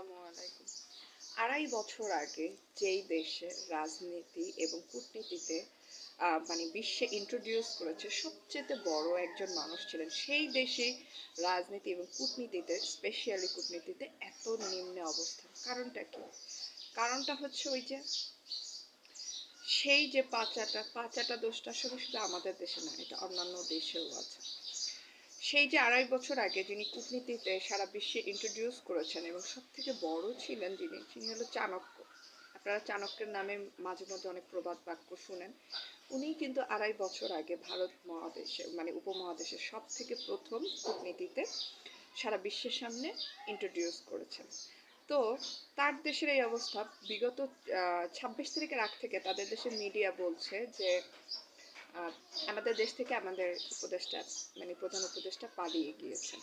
আসসালামু আলাইকুম। ২.৫ বছর আগে যেই দেশে রাজনীতি এবং কূটনীতিতে মানে বিশ্বে ইন্ট্রোডিউস করেছে সবচেয়ে বড় একজন মানুষ ছিলেন, সেই দেশে রাজনীতি এবং কূটনীতিতে, স্পেশালি কূটনীতিতে এত নিম্নে অবস্থা। কারণটা কি? কারণটা হচ্ছে ওই যে সেই যে পাঁচাটা দোষটা আসলে শুধু আমাদের দেশে না, এটা অন্যান্য দেশেও আছে। সেই যে ২.৫ বছর আগে যিনি কূটনীতিতে সারা বিশ্বে ইন্ট্রোডিউস করেছেন এবং সব থেকে বড় ছিলেন তিনি হলো চাণক্য। আপনারা চাণক্যের নামে মাঝে মধ্যে অনেক প্রবাদ বাক্য শুনেন। উনি কিন্তু ২.৫ বছর আগে ভারত মহাদেশে মানে উপমহাদেশের সব থেকে প্রথম কূটনীতিতে সারা বিশ্বের সামনে ইন্ট্রোডিউস করেছেন। তো তার দেশের এই অবস্থা বিগত ২৬ তারিখের আগ থেকে তাদের দেশের মিডিয়া বলছে যে আমাদের দেশ থেকে আমাদের উপদেষ্টা মানে প্রধান উপদেষ্টা পালিয়ে গিয়েছেন।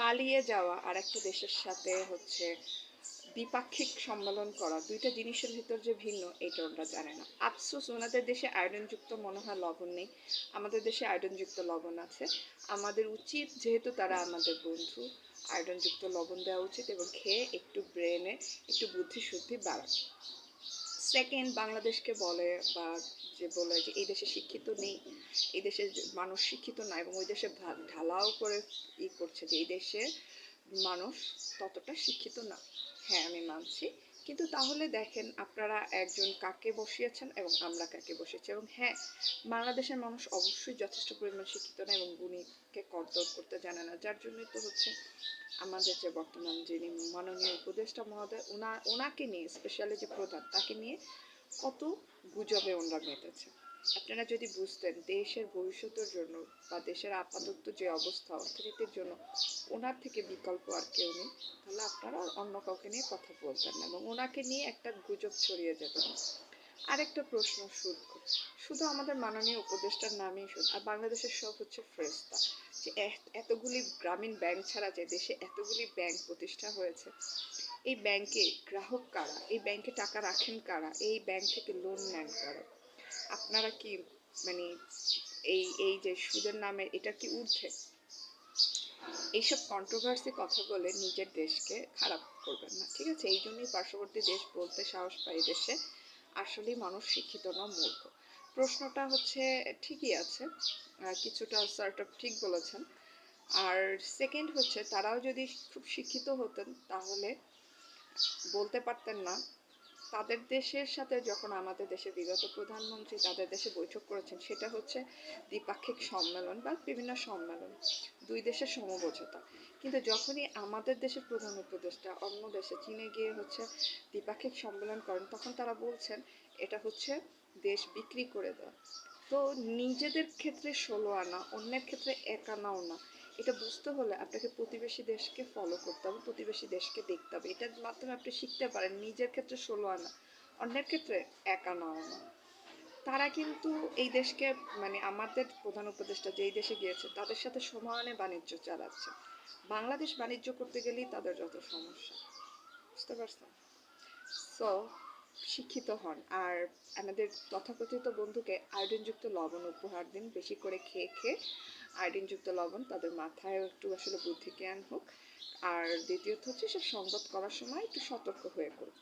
পালিয়ে যাওয়া আর একটা দেশের সাথে হচ্ছে দ্বিপাক্ষিক সম্মেলন করা, দুইটা জিনিসের ভিতর যে ভিন্ন এটা ওরা জানে না। আফসোস, ওনাদের দেশে আয়োডিনযুক্ত মনে হয় লবণ নেই, আমাদের দেশে আয়োডিনযুক্ত লবণ আছে। আমাদের উচিত, যেহেতু তারা আমাদের বন্ধু, আয়োডিনযুক্ত লবণ দেওয়া উচিত এবং খেয়ে একটু ব্রেনে একটু বুদ্ধি শুদ্ধি বাড়ায়। সেকেন্ড, বাংলাদেশকে বলে বা যে বলে যে এই দেশে শিক্ষিত নেই, এই দেশের মানুষ শিক্ষিত না, এবং ওই দেশে ঢালাও করে করছে যে এই দেশে মানুষ ততটা শিক্ষিত না। হ্যাঁ, আমি মানছি, কিন্তু তাহলে দেখেন আপনারা একজন কাকে বসিয়েছেন এবং আমরা কাকে বসিয়েছি। এবং হ্যাঁ, বাংলাদেশের মানুষ অবশ্যই যথেষ্ট পরিমাণ শিক্ষিত না এবং গুণীকে কদর করতে জানে না, যার জন্যই তো হচ্ছে আমাদের যে বর্তমান যিনি মাননীয় উপদেষ্টা মহোদয়, ওনাকে নিয়ে, স্পেশালি যে প্রধান, তাকে নিয়ে কত গুজবে ওনারা মেতেছে। আপনারা যদি বুঝতেন দেশের ভবিষ্যতের জন্য বা দেশের আপাতত যে অবস্থা অর্থনীতির জন্য ওনার থেকে বিকল্প আর কেউ নেই, তাহলে আপনারা অন্য কাউকে নিয়ে কথা বলতেন না এবং ওনাকে নিয়ে একটা গুজব ছড়িয়ে যেত। আরেকটা প্রশ্ন, শুধু আমাদের মাননীয় উপদেষ্টার নামেই শুধু, আর বাংলাদেশের সব হচ্ছে ফেরেস্তা। যে এতগুলি গ্রামীণ ব্যাংক ছাড়া যে দেশে এতগুলি ব্যাংক প্রতিষ্ঠা হয়েছে, এই ব্যাংকে গ্রাহক কারা, এই ব্যাংকে টাকা রাখেন কারা, এই ব্যাংক থেকে লোন নেন কারা? আপনারা কি মানে এই এই যে সুদের নামে এটা কি ঊর্ধ্বে? এইসব কন্ট্রোভার্সি কথা বলে নিজের দেশকে খারাপ করবেন না, ঠিক আছে? এই জন্যই পার্শ্ববর্তী দেশ বলতে সাহস পায়, দেশে আসলেই মানুষ শিক্ষিত না, মূর্খ। প্রশ্নটা হচ্ছে ঠিকই আছে, কিছুটা সর্ট অফ ঠিক বলেছেন। আর সেকেন্ড হচ্ছে, তারাও যদি খুব শিক্ষিত হতেন তাহলে বলতে পারতেন না তাদের দেশের সাথে যখন আমাদের দেশের বিগত প্রধানমন্ত্রী তাদের দেশে বৈঠক করেছেন, সেটা হচ্ছে দ্বিপাক্ষিক সম্মেলন বা বিভিন্ন সম্মেলন, দুই দেশের সমঝোতা। কিন্তু যখনই আমাদের দেশের প্রধান উপদেষ্টা অন্য দেশে চীনে গিয়ে হচ্ছে দ্বিপাক্ষিক সম্মেলন করেন, তখন তারা বলছেন এটা হচ্ছে দেশ বিক্রি করে দেওয়া। তো নিজেদের ক্ষেত্রে 16 আনা, অন্যের ক্ষেত্রে 1 আনাও না। এটা বুঝতে হলে আপনাকে প্রতিবেশী দেশকে ফলো করতে হবে, প্রতিবেশী দেশকে দেখতে হবে। এটার মাধ্যমে আপনি শিখতে পারেন নিজের ক্ষেত্রে 16 আনা, অন্যের ক্ষেত্রে 1 আনাও না। তারা কিন্তু এই দেশকে মানে আমাদের প্রধান উপদেষ্টা যেই দেশে গিয়েছে তাদের সাথে সমানে বাণিজ্য চালাচ্ছে। বাংলাদেশ বাণিজ্য করতে গেলেই তাদের যত সমস্যা, বুঝতে পারছেন? সো শিক্ষিত হন, আর আমাদের তথাকথিত বন্ধুকে আয়োডিনযুক্ত লবণ উপহার দিন, বেশি করে খেয়ে খেয়ে আয়োডিনযুক্ত লবণ তাদের মাথায় একটু আসলে বুদ্ধি জ্ঞান হোক। আর দ্বিতীয়ত হচ্ছে সে সংবাদ করার সময় একটু সতর্ক হয়ে করুক।